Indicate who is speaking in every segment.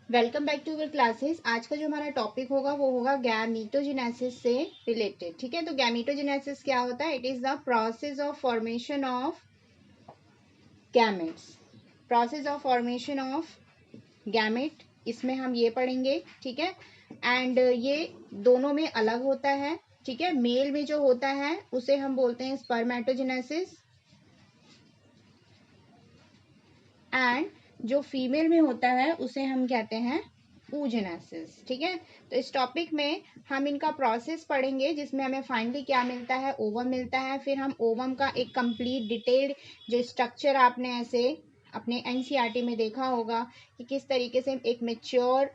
Speaker 1: Welcome back to our classes. आज का जो हमारा टॉपिक होगा वो होगा गैमीटोजेनेसिस से रिलेटेड। ठीक है, तो गैमीटोजेनेसिस क्या होता है? It is the process of formation of gametes. Process of formation of gamete, इसमें हम ये पढ़ेंगे। ठीक है, एंड ये दोनों में अलग होता है। ठीक है, मेल में जो होता है उसे हम बोलते हैं स्पर्मेटोजेनेसिस, एंड जो फीमेल में होता है उसे हम कहते हैं oogenesis। ठीक है, तो इस टॉपिक में हम इनका प्रोसेस पढ़ेंगे जिसमें हमें फाइनली क्या मिलता है, ओवम मिलता है। फिर हम ओवम का एक कंप्लीट डिटेल्ड जो स्ट्रक्चर आपने ऐसे अपने एनसीईआरटी में देखा होगा कि किस तरीके से एक मेच्योर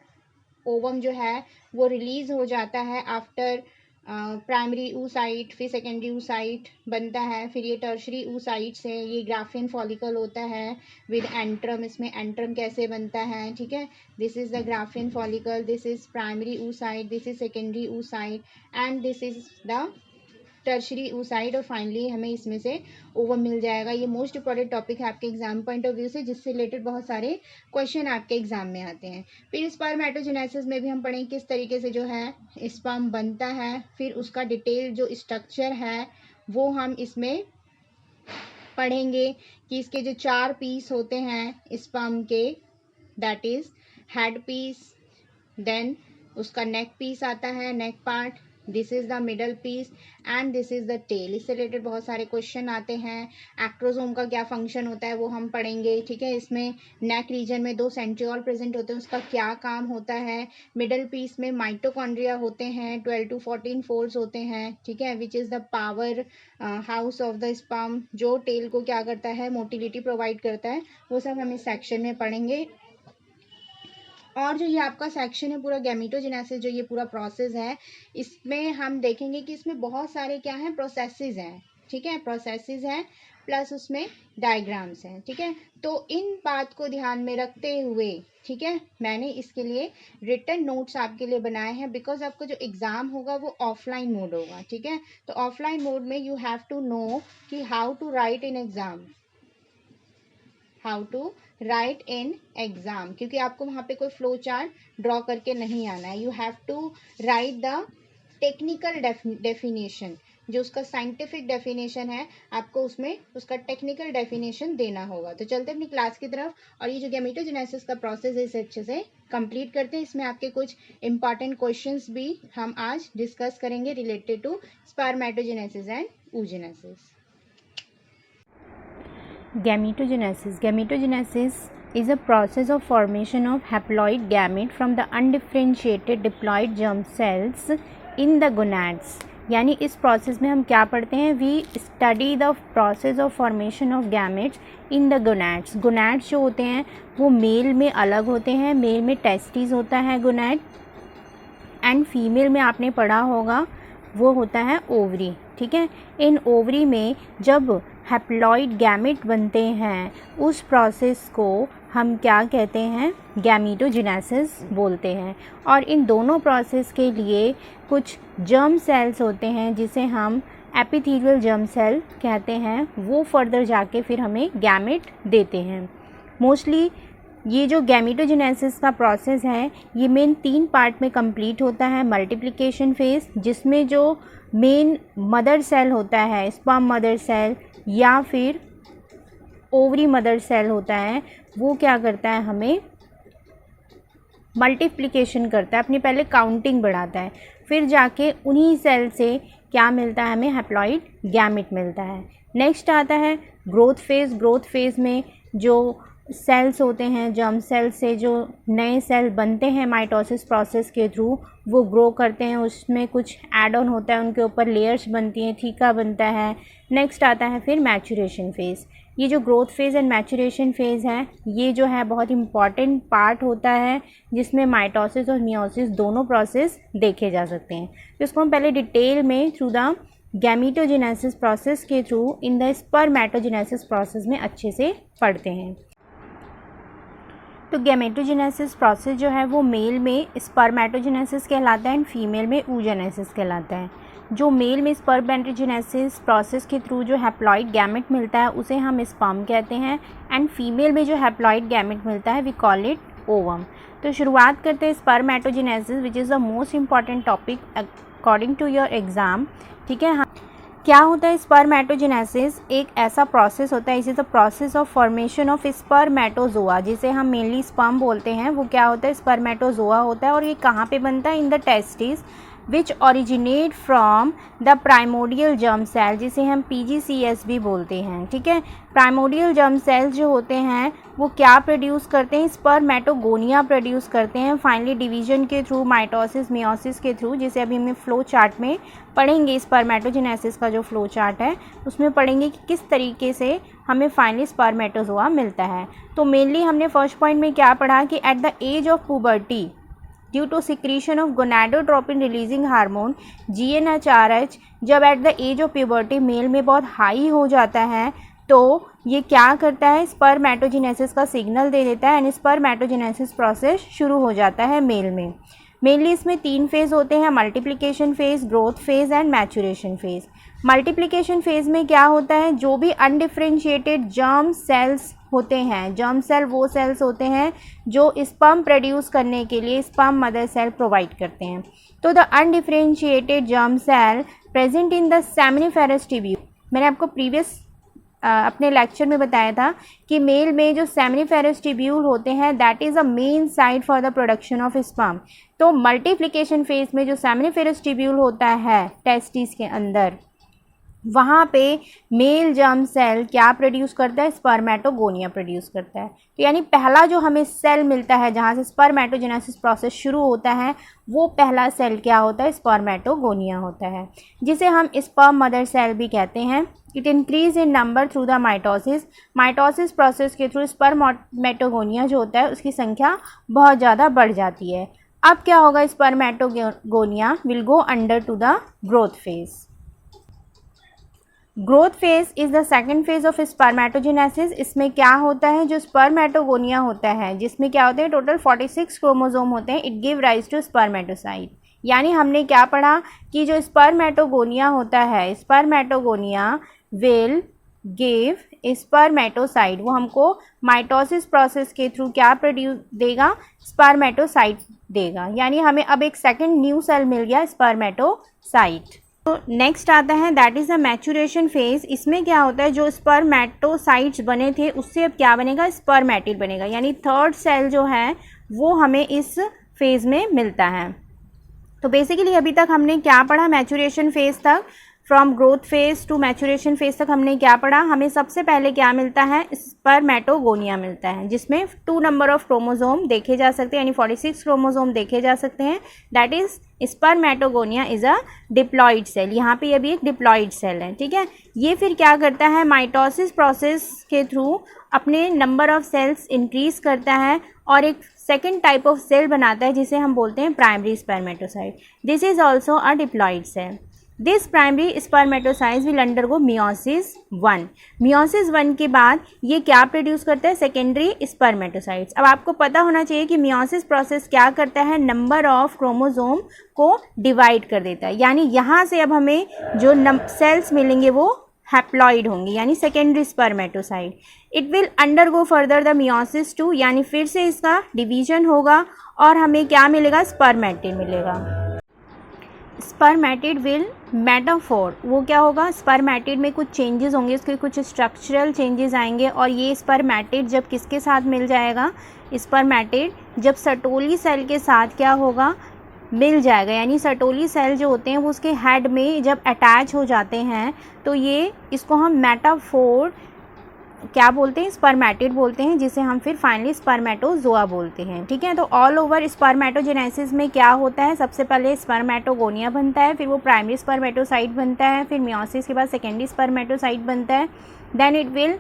Speaker 1: ओवम जो है वो रिलीज हो जाता है आफ्टर प्राइमरी oocyte, फिर सेकेंडरी oocyte बनता है, फिर ये टर्शरी oocyte से ये ग्राफिन फॉलिकल होता है विद एंट्रम। इसमें एंट्रम कैसे बनता है? ठीक है, this is the graphene follicle, this is primary oocyte, this is secondary oocyte and this is the tertiary oocyte, और फाइनली हमें इसमें से ओवम मिल जाएगा। ये मोस्ट इंपॉर्टेंट टॉपिक है आपके एग्जाम पॉइंट ऑफ व्यू से, जिससे रिलेटेड बहुत सारे क्वेश्चन आपके एग्जाम में आते हैं। फिर स्पर्मेटोजेनेसिस में भी हम पढ़ेंगे किस तरीके से जो है स्पर्म बनता है, फिर उसका डिटेल जो स्ट्रक्चर है वो हम इसमें पढ़ेंगे कि इसके जो 4 पीस होते हैं स्पर्म के, that is head piece, then उसका नेक पीस आता है, neck part, this is the middle piece and this is the tail. इससे रिलेटेड बहुत सारे क्वेश्चन आते हैं। एक्ट्रोसोम का क्या फंक्शन होता है वो हम पढ़ेंगे। ठीक है, इसमें नेक रीजन में 2 सेंट्रियोल प्रेजेंट होते हैं, उसका क्या काम होता है। मिडल पीस में माइटोकॉन्ड्रिया होते हैं, 12 to 14 फोल्ड्स होते हैं। ठीक है, which is the power house of the sperm, जो टेल को क्या करता है, मोटिलिटी प्रोवाइड करता है। वो सब हम इस सेक्शन में पढ़ेंगे। और जो ये आपका सेक्शन है पूरा गैमीटोजेनेसिस, जो ये पूरा प्रोसेस है, इसमें हम देखेंगे कि इसमें बहुत सारे क्या हैं, प्रोसेसेस हैं। ठीक है, प्रोसेसेस हैं प्लस उसमें डायग्राम्स हैं। ठीक है, तो इन बात को ध्यान में रखते हुए, ठीक है, मैंने इसके लिए रिटन नोट्स आपके लिए बनाए हैं, बिकॉज आपका जो एग्जाम होगा वो ऑफलाइन मोड होगा। ठीक है, तो ऑफलाइन मोड में यू हैव टू नो कि how to write in exam, how to write in exam, क्योंकि आपको वहाँ पे कोई फ्लो चार्ट ड्रॉ करके नहीं आना है। You have to write the technical definition, जो उसका साइंटिफिक डेफिनेशन है आपको उसमें उसका टेक्निकल डेफिनेशन देना होगा। तो चलते अपनी क्लास की तरफ, और ये जो गैमीटोजेनेसिस का प्रोसेस है इसे अच्छे से कंप्लीट करते हैं। इसमें आपके कुछ इंपॉर्टेंट क्वेश्चंस भी हम आज डिस्कस करेंगे related to spermatogenesis and oogenesis।
Speaker 2: Gametogenesis. Gametogenesis is a process of formation of haploid gamete from the undifferentiated diploid germ cells in the gonads. यानी इस प्रोसेस में हम क्या पढ़ते हैं? We study the process of formation of gametes in the gonads. Gonads जो होते हैं वो मेल में अलग होते हैं। मेल में टेस्टिस होता है गोनैड, एंड फीमेल में आपने पढ़ा होगा वो होता है ओवरी। ठीक है, इन ओवरी में जब हैप्लॉइड गैमेट बनते हैं उस प्रोसेस को हम क्या कहते हैं? गैमीटोजेनेसिस बोलते हैं। और इन दोनों प्रोसेस के लिए कुछ जर्म सेल्स होते हैं जिसे हम एपिथेलियल जर्म सेल कहते हैं, वो फर्दर जाके फिर हमें गैमेट देते हैं। मोस्टली ये जो गैमीटोजेनेसिस का प्रोसेस है ये मेन 3 पार्ट में कंप्लीट होता है। मल्टीप्लिकेशन फेज, जिसमें जो मेन मदर सेल होता है, स्पर्म मदर सेल या फिर ओवरी मदर सेल होता है, वो क्या करता है? हमें मल्टीप्लिकेशन करता है, अपनी पहले काउंटिंग बढ़ाता है, फिर जाके उन्हीं सेल से क्या मिलता है? हमें हैप्लॉइड गैमेट मिलता है। नेक्स्ट आता है ग्रोथ फेज़। ग्रोथ फेज़ में जो सेल्स होते हैं, जर्म सेल से जो नए सेल बनते हैं माइटोसिस प्रोसेस के थ्रू, वो ग्रो करते हैं, उसमें कुछ ऐड ऑन होता है, उनके ऊपर लेयर्स बनती हैं, थीका बनता है। नेक्स्ट आता है फिर मैचुरेशन फेज़। ये जो growth phase and maturation phase है ये जो है बहुत इंपॉर्टेंट पार्ट होता है, जिसमें माइटोसिस और मियोसिस दोनों प्रोसेस देखे जा सकते हैं। तो इसको हम पहले डिटेल में थ्रू द गैमीटोजेनेसिस प्रोसेस के through in the spermatogenesis process में अच्छे से पढ़ते हैं। तो गैमेटोजेनेसिस प्रोसेस जो है वो मेल में स्पर्मेटोजेनेसिस कहलाता है एंड फीमेल में oogenesis कहलाता है। जो मेल में स्पर्मेटोजेनेसिस प्रोसेस के थ्रू जो हैप्लॉइड गैमेट मिलता है उसे हम स्पर्म कहते हैं, एंड फीमेल में जो हैप्लॉइड गैमेट मिलता है वी कॉल इट ओवम। तो शुरुआत करते हैं spermatogenesis which is the most important topic according to your exam. ठीक है, क्या होता है स्पर्मेटोजेनेसिस? एक ऐसा प्रोसेस होता है, इस is the process of formation of spermatozoa, जिसे हम मेनली स्पर्म बोलते हैं। वो क्या होता है? स्पर्मेटोजोआ होता है। और ये कहाँ पे बनता है? In the testis which originate from the primordial germ cell, जिसे हम PGCS भी बोलते हैं। ठीक है, प्राइमोडियल जर्म सेल्स जो होते हैं वो क्या प्रोड्यूस करते हैं? स्पर्मेटोगोनिया प्रोड्यूस करते हैं। फाइनली डिवीजन के थ्रू, माइटोसिस, मियोसिस के थ्रू, जिसे अभी हमें फ्लो चार्ट में पढ़ेंगे। स्पर्मेटोजेनेसिस का जो फ्लो चार्ट है उसमें पढ़ेंगे कि किस तरीके से हमें फाइनली स्पर्मेटोजोआ मिलता है। तो मेनली हमने फर्स्ट पॉइंट में क्या पढ़ा कि at the age of puberty due to secretion of gonadotropin releasing hormone GnRH, जब at the age of puberty male में बहुत हाई हो जाता है तो ये क्या करता है? स्पर्मेटोजेनेसिस का सिग्नल दे देता है एंड स्पर्मेटोजेनेसिस प्रोसेस शुरू हो जाता है मेल में। मेनली इसमें 3 फेज़ होते हैं, multiplication phase, growth phase and maturation phase. Multiplication phase में क्या होता है? जो भी अनडिफ्रेंशिएटेड जर्म सेल्स होते हैं, जर्म सेल वो सेल्स होते हैं जो स्पर्म प्रोड्यूस करने के लिए स्पर्म मदर सेल प्रोवाइड करते हैं। तो the undifferentiated germ cell present in the seminiferous tubule, मैंने आपको प्रीवियस अपने लेक्चर में बताया था कि मेल में जो सेमिनिफेरस ट्यूब्यूल होते हैं that is a main site for the production of sperm. तो मल्टीप्लिकेशन फेज में जो सेमिनिफेरस ट्यूब्यूल होता है टेस्टिस के अंदर, वहाँ पे मेल जर्म सेल क्या प्रोड्यूस करता है? स्पर्मेटोगोनिया प्रोड्यूस करता है। तो यानी पहला जो हमें सेल मिलता है जहाँ से स्पर्मेटोजेनेसिस प्रोसेस शुरू होता है, वो पहला सेल क्या होता है? स्पर्मेटोगोनिया होता है, जिसे हम स्पर्म मदर सेल भी कहते हैं। It increase in number through the mitosis, mitosis process के थ्रू स्पर्मेटोगोनिया जो होता है उसकी संख्या बहुत ज़्यादा बढ़ जाती है। अब क्या होगा? Spermatogonia will go under to the growth phase. Growth phase is the second phase of spermatogenesis. इसमें क्या होता है? जो स्पर्मेटोगोनिया होता है जिसमें क्या होते हैं? टोटल 46 क्रोमोसोम होते हैं। It give rise to spermatocyte. यानी हमने क्या पढ़ा कि जो स्पर्मेटोगोनिया होता है, स्पर्मेटोगोनिया विल गिव स्पर्मेटोसाइट, वो हमको माइटोसिस प्रोसेस के थ्रू क्या प्रोड्यूस देगा? स्पर्मेटोसाइट देगा। यानी हमें अब एक सेकेंड न्यू सेल मिल गया, स्पर्मेटोसाइट। तो नेक्स्ट आता है that is the maturation phase. इसमें क्या होता है? जो स्पर्मेटोसाइट्स बने थे उससे अब क्या बनेगा? स्पर्मेटिड बनेगा। यानी थर्ड सेल जो है वो हमें इस फेज में मिलता है। तो बेसिकली अभी तक हमने क्या पढ़ा? मैचुरेशन फेज तक, from growth phase two maturation phase तक हमने क्या पढ़ा? हमें सबसे पहले क्या मिलता है? स्पर्मेटोगोनिया मिलता है, जिसमें 2 नंबर ऑफ क्रोमोसोम देखे जा सकते हैं, यानी 46 क्रोमोसोम देखे जा सकते हैं। That is spermatogonia is a diploid cell. यहाँ पे ये भी एक डिप्लॉइड सेल है। ठीक है, ये फिर क्या करता है? माइटोसिस प्रोसेस के थ्रू अपने नंबर ऑफ सेल्स इंक्रीज करता है और एक सेकेंड टाइप ऑफ सेल बनाता है जिसे हम बोलते हैं primary spermatocyte. This is also a diploid cell. This primary spermatocytes will undergo meiosis 1। Meiosis 1 के बाद ये क्या प्रोड्यूस करता है? Secondary spermatocytes. अब आपको पता होना चाहिए कि मियोसिस प्रोसेस क्या करता है? नंबर ऑफ क्रोमोसोम को डिवाइड कर देता है। यानी यहाँ से अब हमें जो सेल्स मिलेंगे वो हैप्लॉइड होंगी, यानी secondary spermatocyte. It will undergo further the meiosis 2, यानी फिर से इसका डिवीजन होगा और हमें क्या मिलेगा? स्पर्मेटिड मिलेगा। स्पर्मेटिड विल मेटाफोर, वो क्या होगा? स्पर्मेटिड में कुछ चेंजेस होंगे, इसके कुछ स्ट्रक्चरल चेंजेस आएंगे। और ये स्पर्मेटिड जब किसके साथ मिल जाएगा? स्पर्मेटिड जब सर्टोली सेल के साथ क्या होगा? मिल जाएगा। यानी सर्टोली सेल जो होते हैं वो उसके हेड में जब अटैच हो जाते हैं तो ये इसको हम मेटाफोर क्या बोलते हैं? स्पर्मेटिड बोलते हैं, जिसे हम फिर फाइनली स्पर्मेटोजोआ बोलते हैं। ठीक है, तो ऑल ओवर स्पर्मेटोजेनेसिस में क्या होता है? सबसे पहले स्पर्मेटोगोनिया बनता है, फिर वो प्राइमरी स्पर्मेटोसाइट बनता है, फिर मियोसिस के बाद सेकेंडरी स्पर्मेटोसाइट बनता है। Then it will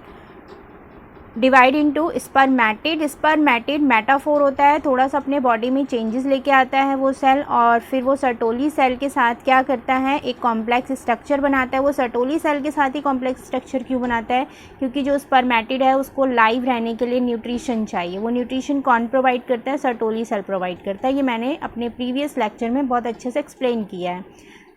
Speaker 2: divide into spermatid. Spermatid metaphor होता है, थोड़ा सा अपने बॉडी में चेंजेस लेके आता है वो सेल, और फिर वो सर्टोली सेल के साथ क्या करता है? एक कॉम्प्लेक्स स्ट्रक्चर बनाता है। वो सर्टोली सेल के साथ ही कॉम्प्लेक्स स्ट्रक्चर क्यों बनाता है? क्योंकि जो स्पर्मेटिड है उसको लाइव रहने के लिए न्यूट्रिशन चाहिए। वो न्यूट्रिशन कौन प्रोवाइड करता है? सर्टोली सेल प्रोवाइड करता है। ये मैंने अपने प्रीवियस लेक्चर में बहुत अच्छे से एक्सप्लेन किया है।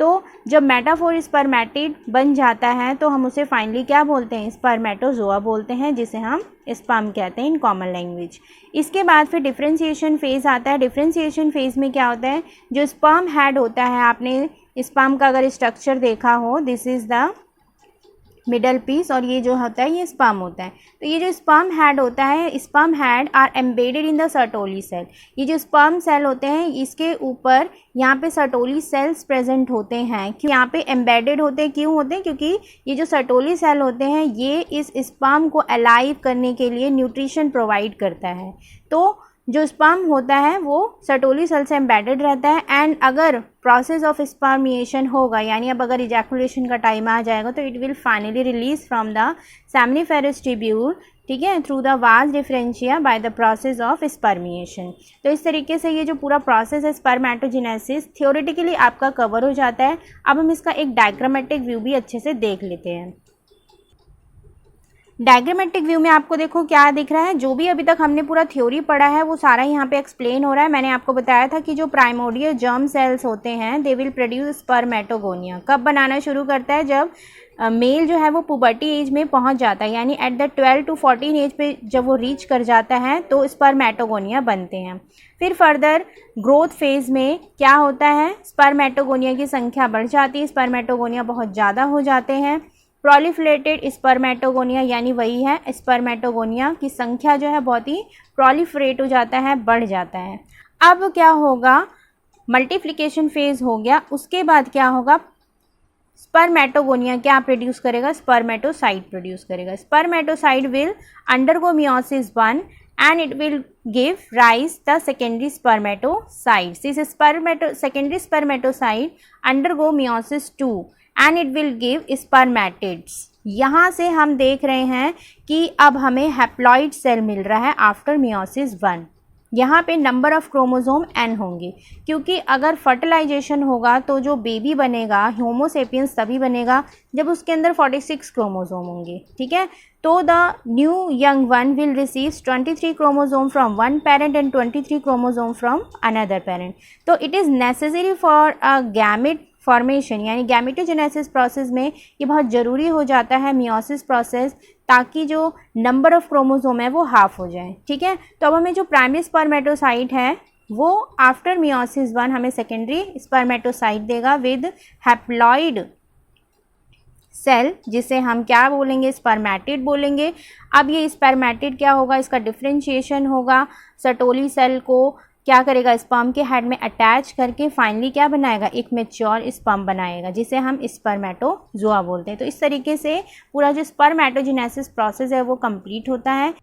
Speaker 2: तो जब मेटाफोर स्पर्मेटिड बन जाता है तो हम उसे फाइनली क्या बोलते हैं, स्पर्मेटोजोआ बोलते हैं, जिसे हम स्पर्म कहते हैं इन कॉमन लैंग्वेज। इसके बाद फिर डिफरेंशिएशन फेज़ आता है। डिफरेंशिएशन फेज़ में क्या होता है, जो स्पर्म हेड होता है, आपने स्पर्म का अगर स्ट्रक्चर देखा हो, this is the middle piece और ये जो होता है ये स्पर्म होता है। तो ये जो स्पर्म हेड होता है, sperm head are embedded in the Sertoli cell. ये जो स्पर्म सेल होते हैं इसके ऊपर यहाँ पे सर्टोली सेल्स प्रेजेंट होते हैं। क्यों यहाँ पे एम्बेडेड होते हैं, क्यों होते हैं, क्योंकि ये जो सर्टोली सेल होते हैं ये इस स्पर्म को अलाइव करने के लिए न्यूट्रिशन प्रोवाइड करता है। तो जो स्पर्म होता है वो सर्टोली सेल से एम्बेडेड रहता है एंड अगर प्रोसेस ऑफ स्पर्मिएशन होगा, यानी अब अगर इजैकुलेशन का टाइम आ जाएगा तो it will finally release from the seminiferous tubule, ठीक है, थ्रू द वास differentia by the process of spermiation. तो इस तरीके से ये जो पूरा प्रोसेस है स्पर्मेटोजेनेसिस थियोरेटिकली आपका कवर हो जाता है। अब हम इसका एक डायग्रामेटिक व्यू भी अच्छे से देख लेते हैं। डायग्रामेटिक व्यू में आपको देखो क्या दिख रहा है, जो भी अभी तक हमने पूरा थ्योरी पढ़ा है वो सारा यहाँ पे एक्सप्लेन हो रहा है। मैंने आपको बताया था कि जो प्राइमोर्डियल जर्म सेल्स होते हैं दे विल प्रोड्यूस स्पर्मेटोगोनिया। कब बनाना शुरू करता है, जब मेल जो है वो पुबर्टी एज में पहुँच जाता है, यानी एट द 12 to 14 एज पे जब वो रीच कर जाता है तो स्पर्मेटोगोनिया बनते हैं। फिर फर्दर ग्रोथ फेज़ में क्या होता है, स्पर्मेटोगोनिया की संख्या बढ़ जाती है, स्पर्मेटोगोनिया बहुत ज़्यादा हो जाते हैं। प्रोलिफरेटेड स्पर्मेटोगोनिया यानी वही है, स्पर्मेटोगोनिया की संख्या जो है बहुत ही प्रोलिफरेट हो जाता है, बढ़ जाता है। अब क्या होगा, मल्टीप्लिकेशन फेज़ हो गया, उसके बाद क्या होगा, स्पर्मेटोगोनिया क्या प्रोड्यूस करेगा, स्पर्मेटोसाइट प्रोड्यूस करेगा। Spermatocyte will undergo meiosis 1 and it will give rise the secondary spermatocytes. This secondary spermatocyte undergo meiosis 2 and it will give spermatids. यहाँ से हम देख रहे हैं कि अब हमें हैप्लॉइड सेल मिल रहा है आफ्टर मियोसिस 1। यहाँ पे नंबर ऑफ़ क्रोमोसोम n होंगे, क्योंकि अगर फर्टिलाइजेशन होगा तो जो बेबी बनेगा होमोसेपियंस तभी बनेगा जब उसके अंदर 46 क्रोमोसोम होंगे, ठीक है। तो the new young one will receive 23 chromosome from one parent and 23 chromosome from another parent. तो it is necessary for a gamete formation, यानी गैमेटोजेनेसिस प्रोसेस में ये बहुत ज़रूरी हो जाता है मियोसिस प्रोसेस, ताकि जो नंबर ऑफ़ क्रोमोसोम है वो हाफ हो जाए, ठीक है। तो अब हमें जो प्राइमरी स्पर्मेटोसाइट है वो आफ्टर मियोसिस 1 हमें सेकेंडरी स्पर्मेटोसाइट देगा विद हैप्लॉइड सेल, जिसे हम क्या बोलेंगे, स्पर्मेटिड बोलेंगे। अब ये स्पर्मेटिड क्या होगा, इसका डिफरेंशिएशन होगा, सर्टोली सेल को क्या करेगा, स्पर्म के हेड में अटैच करके फाइनली क्या बनाएगा, एक मैच्योर स्पर्म बनाएगा, जिसे हम स्पर्मेटोजोआ बोलते हैं। तो इस तरीके से पूरा जो स्पर्मेटोजेनेसिस प्रोसेस है वो कंप्लीट होता है।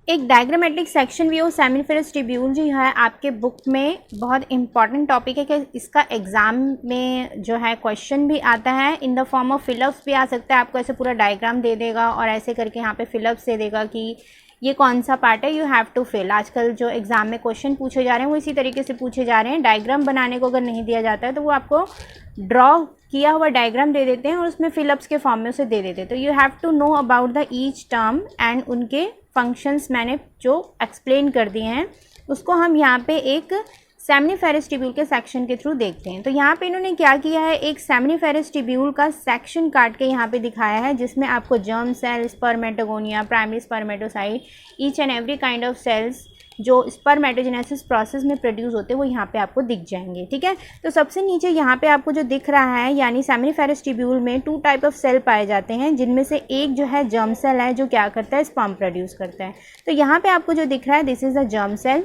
Speaker 2: एक diagrammatic section view seminiferous tubule जो है आपके बुक में बहुत इंपॉर्टेंट टॉपिक है कि इसका एग्ज़ाम में जो है क्वेश्चन भी आता है, in the form of fill-ups भी आ सकता है। आपको ऐसे पूरा डायग्राम दे देगा और ऐसे करके यहाँ पे फिलअप्स दे देगा कि ये कौन सा पार्ट है, यू हैव टू फिल। आजकल जो एग्ज़ाम में क्वेश्चन पूछे जा रहे हैं वो इसी तरीके से पूछे जा रहे हैं। डायग्राम बनाने को अगर नहीं दिया जाता है तो वो आपको ड्रॉ किया हुआ डायग्राम दे देते हैं और उसमें फिलअप्स के फॉर्म में उसे दे देते हैं। तो you have to know about the each term and उनके फंक्शंस मैंने जो एक्सप्लेन कर दिए हैं उसको हम यहाँ पे एक सेमिनिफेरस ट्यूब्यूल के सेक्शन के थ्रू देखते हैं। तो यहाँ पे इन्होंने क्या किया है, एक सेमिनिफेरस ट्यूब्यूल का सेक्शन काट के यहाँ पे दिखाया है, जिसमें आपको germ cell, spermatogonia, primary spermatocyte, each and every kind of cells जो स्पर्मेटोजेनेसिस प्रोसेस में प्रोड्यूस होते हैं वो यहाँ पे आपको दिख जाएंगे, ठीक है। तो सबसे नीचे यहाँ पे आपको जो दिख रहा है, यानी सेमिनिफेरस ट्यूब्यूल में 2 टाइप ऑफ सेल पाए जाते हैं, जिनमें से एक जो है जर्म सेल है जो क्या करता है, स्पर्म प्रोड्यूस करता है। तो यहाँ पे आपको जो दिख रहा है this is a germ cell.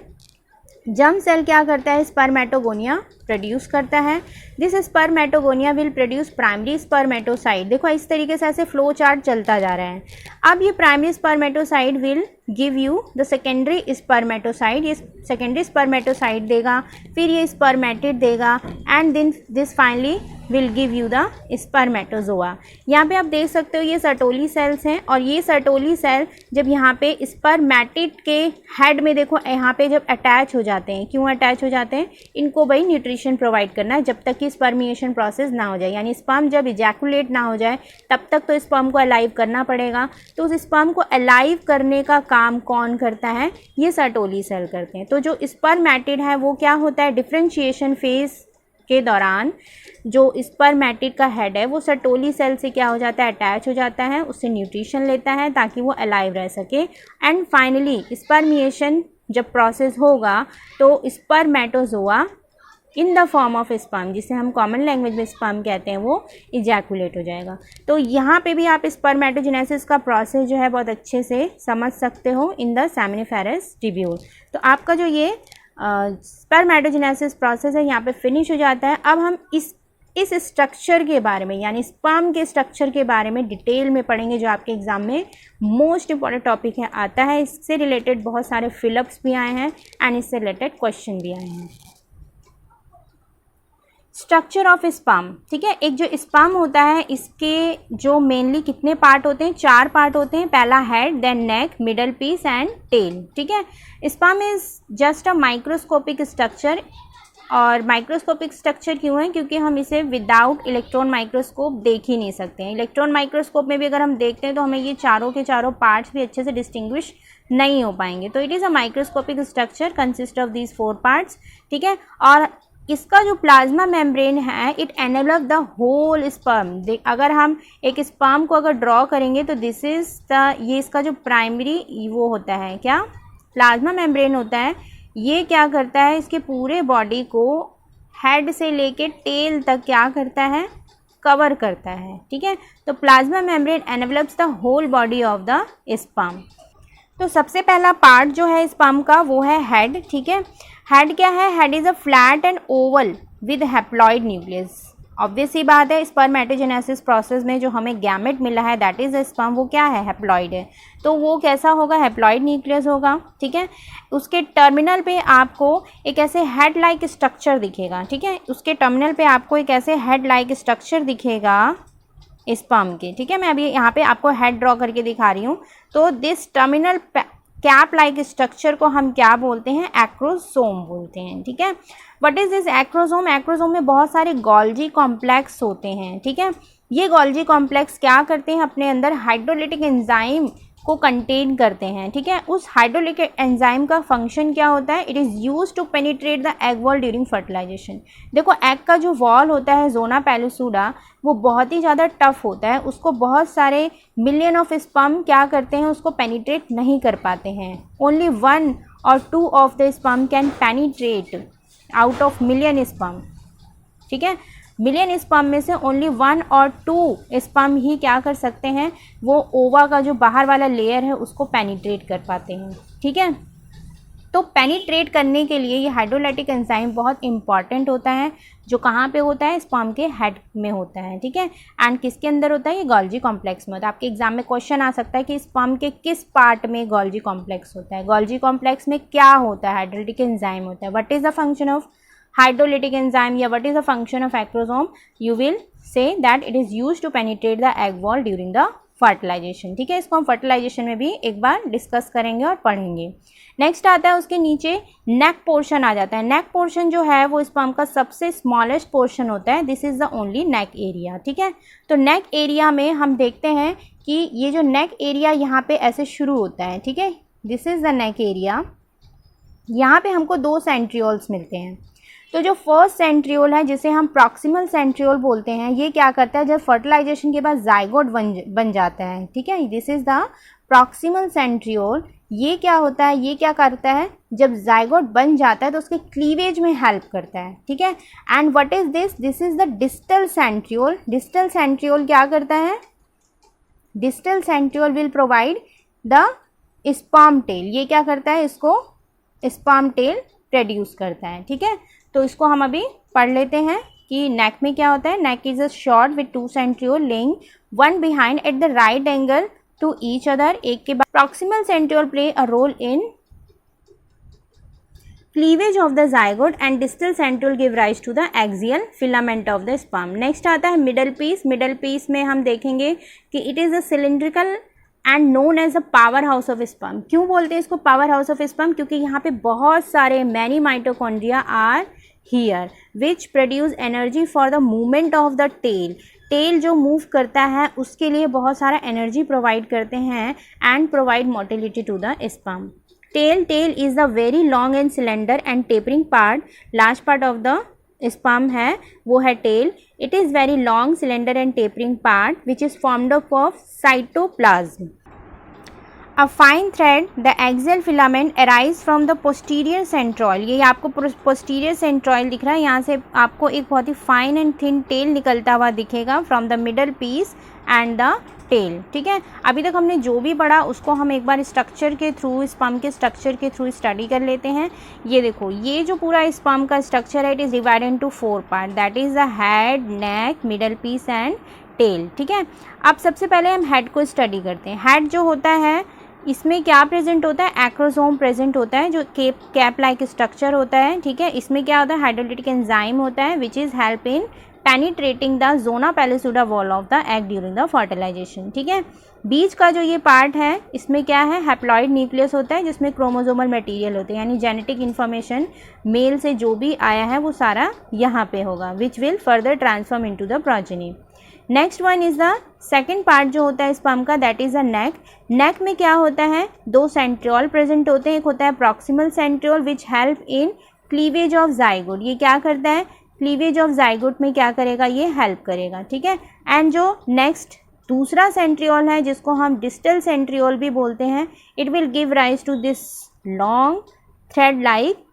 Speaker 2: Germ cell क्या करता है, स्पर्मेटोगोनिया प्रोड्यूस करता है। This spermatogonia will produce primary spermatocyte. देखो इस तरीके से ऐसे फ्लो चार्ट चलता जा रहा है। अब ये primary spermatocyte will give you the secondary spermatocyte, ये सेकेंडरी स्पर्मेटोसाइट देगा, फिर ये स्पर्मेटिड देगा and then this finally will give you the spermatozoa. यहाँ पे आप देख सकते हो ये सर्टोली सेल्स हैं और ये सर्टोली सेल जब यहाँ पे स्पर्मेटिड के हेड में देखो यहाँ पे जब अटैच हो जाते हैं, क्यों अटैच हो जाते हैं, इनको भाई न्यूट्रिशन प्रोवाइड करना है जब तक कि स्पर्मिएशन प्रोसेस ना हो जाए, यानी स्पर्म जब इजैकुलेट ना हो जाए तब तक तो स्पर्म को अलाइव करना पड़ेगा। तो उस स्पर्म को अलाइव करने का काम कौन करता है, ये सर्टोली सेल करते हैं। तो जो स्पर्मेटिड है वो क्या होता है, डिफरेंशिएशन फेज के दौरान जो स्पर्मेटिड का हेड है वो सर्टोली सेल से क्या हो जाता है, अटैच हो जाता है, उससे न्यूट्रिशन लेता है ताकि वो अलाइव रह सके। एंड फाइनली स्पर्मिएशन जब प्रोसेस होगा तो spermatozoa in the form of sperm, जिसे हम कॉमन लैंग्वेज में स्पर्म कहते हैं, वो इजैकुलेट हो जाएगा। तो यहाँ पे भी आप स्पर्मेटोजेनेसिस का प्रोसेस जो है बहुत अच्छे से समझ सकते हो इन द सेमिनिफेरस ट्यूब्यूल। तो आपका जो ये स्पर्मेटोजेनेसिस प्रोसेस है यहाँ पे फिनिश हो जाता है। अब हम इस स्ट्रक्चर के बारे में यानी स्पर्म के स्ट्रक्चर के बारे में डिटेल में पढ़ेंगे, जो आपके एग्जाम में मोस्ट इंपॉर्टेंट टॉपिक है आता है। इससे रिलेटेड बहुत सारे फिलअप्स भी आए हैं एंड इससे रिलेटेड क्वेश्चन भी आए हैं। स्ट्रक्चर ऑफ स्पर्म, ठीक है। एक जो स्पर्म होता है इसके जो मेनली कितने पार्ट होते हैं, 4 पार्ट होते हैं। पहला head, then neck, middle piece and tail, ठीक है। Sperm is just a microscopic structure. और माइक्रोस्कोपिक स्ट्रक्चर क्यों है, क्योंकि हम इसे विदाउट इलेक्ट्रॉन माइक्रोस्कोप देख ही नहीं सकते हैं। इलेक्ट्रॉन माइक्रोस्कोप में भी अगर हम देखते हैं तो हमें ये चारों के चारों पार्ट्स भी अच्छे से डिस्टिंग्विश नहीं हो पाएंगे। तो it is a microscopic structure consist of these 4 parts, ठीक है। और इसका जो प्लाज्मा मेम्ब्रेन है it envelop the whole sperm. अगर हम एक स्पर्म को अगर ड्रॉ करेंगे तो दिस इज द, ये इसका जो प्राइमरी वो होता है क्या, प्लाज्मा मेम्ब्रेन होता है। ये क्या करता है, इसके पूरे बॉडी को हेड से लेके टेल तक क्या करता है, कवर करता है, ठीक है। तो plasma membrane envelops the whole body of the sperm. तो सबसे पहला पार्ट जो है स्पर्म का वो है हेड, ठीक है। हेड क्या है, head is a flat and oval with haploid nucleus. Obvious ही बात है, स्पर्मेटोजेनेसिस प्रोसेस में जो हमें गैमेट मिला है दैट इज स्पर्म, वो क्या है, हैप्लॉइड है। तो वो कैसा होगा, हैप्लॉइड न्यूक्लियस होगा, ठीक है। उसके टर्मिनल पे आपको एक ऐसे हेड लाइक स्ट्रक्चर दिखेगा, ठीक है। उसके टर्मिनल पे आपको एक ऐसे हेड लाइक स्ट्रक्चर दिखेगा स्पर्म के, ठीक है। मैं अभी यहाँ पे आपको हेड ड्रॉ करके दिखा रही हूँ। तो this terminal cap like structure को हम क्या बोलते हैं, एक्रोसोम बोलते हैं, ठीक है। What is this acrosome, acrosome में बहुत सारे गोल्जी कॉम्प्लेक्स होते हैं, ठीक है। ये गोल्जी कॉम्प्लेक्स क्या करते हैं, अपने अंदर हाइड्रोलिटिक एंजाइम को कंटेन करते हैं, ठीक है। उस हाइड्रोलिटिक एंजाइम का फंक्शन क्या होता है, it is use to penetrate the egg wall during fertilization. देखो एग का जो वॉल होता है जोना पेलुसुडा, वो बहुत ही ज़्यादा टफ होता है, उसको बहुत सारे मिलियन ऑफ स्पर्म क्या करते हैं, उसको पेनिट्रेट नहीं कर पाते हैं। ओनली 1 और 2 of the sperm can penetrate out of million sperm, ठीक है। मिलियन स्पर्म में से ओनली 1 और 2 स्पर्म ही क्या कर सकते हैं, वो ओवा का जो बाहर वाला लेयर है उसको पेनिट्रेट कर पाते हैं, ठीक है। तो पेनिट्रेट करने के लिए ये हाइड्रोलाइटिक एंजाइम बहुत इंपॉर्टेंट होता है, जो कहाँ पे होता है, स्पर्म के हेड में होता है, ठीक है। एंड किसके अंदर होता है, ये गोल्जी कॉम्प्लेक्स में होता है। आपके एग्जाम में क्वेश्चन आ सकता है कि स्पर्म के किस पार्ट में गोल्जी कॉम्प्लेक्स होता है, गोल्जी कॉम्प्लेक्स में क्या होता है, हाइड्रोलाइटिक एंजाइम होता है। What is the function of hydrolytic enzyme या what is the function of acrosome, you will say that it is used to penetrate the egg wall during the fertilization, ठीक है। इसको हम फर्टिलाइजेशन में भी एक बार डिस्कस करेंगे और पढ़ेंगे। नेक्स्ट आता है उसके नीचे नेक पोर्शन आ जाता है। नेक पोर्शन जो है वो स्पर्म का सबसे स्मॉलेस्ट पोर्शन होता है, this is the only neck area, ठीक है। तो नेक एरिया में हम देखते हैं कि ये जो नेक एरिया यहाँ पे ऐसे शुरू होता है, ठीक है, this is the neck area. यहाँ पे हमको 2 सेंट्रियोल्स मिलते हैं। तो जो फर्स्ट सेंट्रियोल है जिसे हम प्रॉक्सिमल सेंट्रियोल बोलते हैं, ये क्या करता है, जब फर्टिलाइजेशन के बाद जाइगोट बन जाता है, ठीक है, this is the proximal centriole. ये क्या होता है, ये क्या करता है, जब जाइगोट बन जाता है तो उसके क्लीवेज में हेल्प करता है, ठीक है। And what is this, this is the distal centriole. Distal centriole क्या करता है, distal centriole will provide the sperm tail. ये क्या करता है, इसको स्पर्म टेल प्रोड्यूस करता है, ठीक है। तो इसको हम अभी पढ़ लेते हैं कि नेक में क्या होता है। Neck is a short with 2 centriole lying 1 behind at the right angle to each other, एक के बाद। Proximal centriole play a role in cleavage of the zygote and distal centriole give rise to the axial filament of the sperm. Next आता है middle piece. Middle piece में हम देखेंगे कि it is a cylindrical and known as a power house of sperm. क्यों बोलते हैं इसको पावर हाउस ऑफ स्पर्म, क्योंकि यहाँ पे बहुत सारे many mitochondria are here which produce energy for the movement of the tail. Tail जो मूव करता है उसके लिए बहुत सारा एनर्जी प्रोवाइड करते हैं and provide motility to the sperm. Tail is the very long and cylinder and tapering part, large part of the sperm है वो है tail. It is very long cylinder and tapering part which is formed up of cytoplasm. A fine thread, the axial filament arise from the posterior centroid. ये आपको posterior centroid दिख रहा है, यहाँ से आपको एक बहुत ही फाइन एंड थिन टेल निकलता हुआ दिखेगा from the middle piece and the tail. ठीक है, अभी तक हमने जो भी पढ़ा उसको हम एक बार स्ट्रक्चर के थ्रू, स्पर्म के स्ट्रक्चर के थ्रू स्टडी कर लेते हैं. ये देखो, ये जो पूरा स्पर्म का स्ट्रक्चर है, it is divided into 4 part, that is the head, neck, middle piece and tail. ठीक है, अब सबसे पहले हम हेड को स्टडी करते हैं. हेड जो होता है इसमें क्या प्रेजेंट होता है, एक्रोसोम प्रेजेंट होता है जो कैप लाइक स्ट्रक्चर होता है. ठीक है, इसमें क्या होता है, हाइड्रोलिटिक एंजाइम होता है which is help in penetrating the zona pellucida wall of the egg during the fertilization. ठीक है, बीच का जो ये पार्ट है इसमें क्या है, हैप्लॉइड न्यूक्लियस होता है जिसमें क्रोमोसोमल मटेरियल होते हैं, यानी जेनेटिक इन्फॉर्मेशन मेल से जो भी आया है वो सारा यहाँ पे होगा which will further transform into the progeny. Next one is the second part जो होता है स्पर्म का, दैट इज़ द नेक. नेक में क्या होता है, 2 सेंट्रियोल प्रेजेंट होते हैं. एक होता है proximal centriole which help in cleavage of zygote. ये क्या करता है, क्लीवेज ऑफ जाइगोट में क्या करेगा, ये हेल्प करेगा. ठीक है, एंड जो नेक्स्ट दूसरा सेंट्रियोल है जिसको हम डिस्टल सेंट्रियोल भी बोलते हैं, it will give rise to this long thread like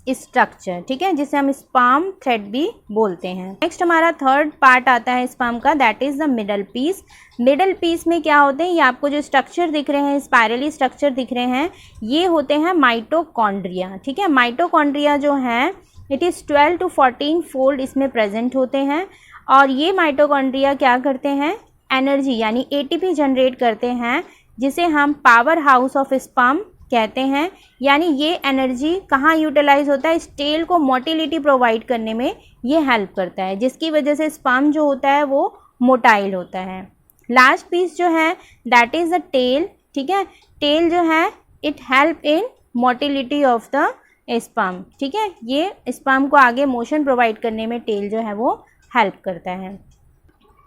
Speaker 2: structure. ठीक है, जिसे हम स्पर्म थ्रेड भी बोलते हैं. नेक्स्ट हमारा थर्ड पार्ट आता है स्पर्म का, that is the middle piece. Middle piece में क्या होते हैं, ये आपको जो स्ट्रक्चर दिख रहे हैं, स्पायरली स्ट्रक्चर दिख रहे हैं, ये होते हैं माइटोकॉन्ड्रिया. ठीक है, माइटोकॉन्ड्रिया जो है इट इज़ 12 to 14 फोल्ड इसमें प्रेजेंट होते हैं. और ये माइटोकॉन्ड्रिया क्या करते हैं, एनर्जी यानी एटीपी जनरेट करते हैं जिसे हम पावर हाउस ऑफ स्पर्म कहते हैं. यानी ये एनर्जी कहाँ यूटिलाइज होता है, इस टेल को मोटिलिटी प्रोवाइड करने में ये हेल्प करता है, जिसकी वजह से स्पर्म जो होता है वो मोटाइल होता है. लास्ट पीस जो है दैट इज़ द टेल. ठीक है, टेल जो है it help in motility of the sperm. ठीक है, ये स्पर्म को आगे मोशन प्रोवाइड करने में टेल जो है वो हेल्प करता है.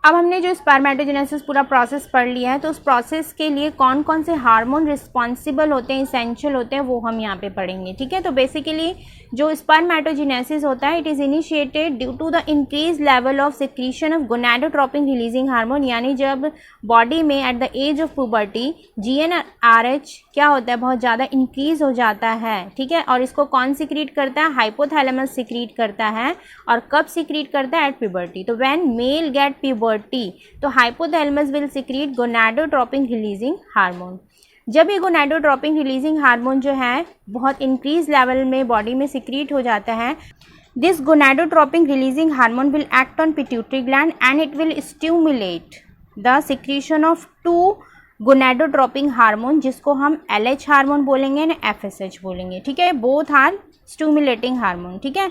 Speaker 2: अब हमने जो स्पर्मेटोजेनेसिस पूरा प्रोसेस पढ़ लिया है, तो उस प्रोसेस के लिए कौन कौन से हार्मोन रिस्पॉन्सिबल होते हैं, इसेंशियल होते हैं, वो हम यहाँ पे पढ़ेंगे. ठीक है, तो बेसिकली जो स्पर्मेटोजेनेसिस होता है it is initiated due to the increase level of secretion of gonadotropin releasing hormone. यानी जब बॉडी में at the age of puberty GnRH क्या होता है, बहुत ज़्यादा इंक्रीज हो जाता है. ठीक है, और इसको कौन सिक्रीट करता है, हाइपोथैलेमस सिक्रीट करता है. और कब सिक्रीट करता है, एट प्यूबर्टी. तो व्हेन मेल गेट प्यूबर्टी तो hypothalamus will secrete gonadotropin releasing hormone. जब ये गोनाडोट्रोपिन रिलीजिंग हार्मोन जो है बहुत इंक्रीज लेवल में बॉडी में सिक्रीट हो जाता है, this gonadotropin releasing hormone will act on pituitary gland and it will stimulate the secretion of 2 gonadotropin hormone जिसको हम LH हार्मोन बोलेंगे ना FSH बोलेंगे. ठीक है, बोथ आर स्टिमुलेटिंग हार्मोन. ठीक है,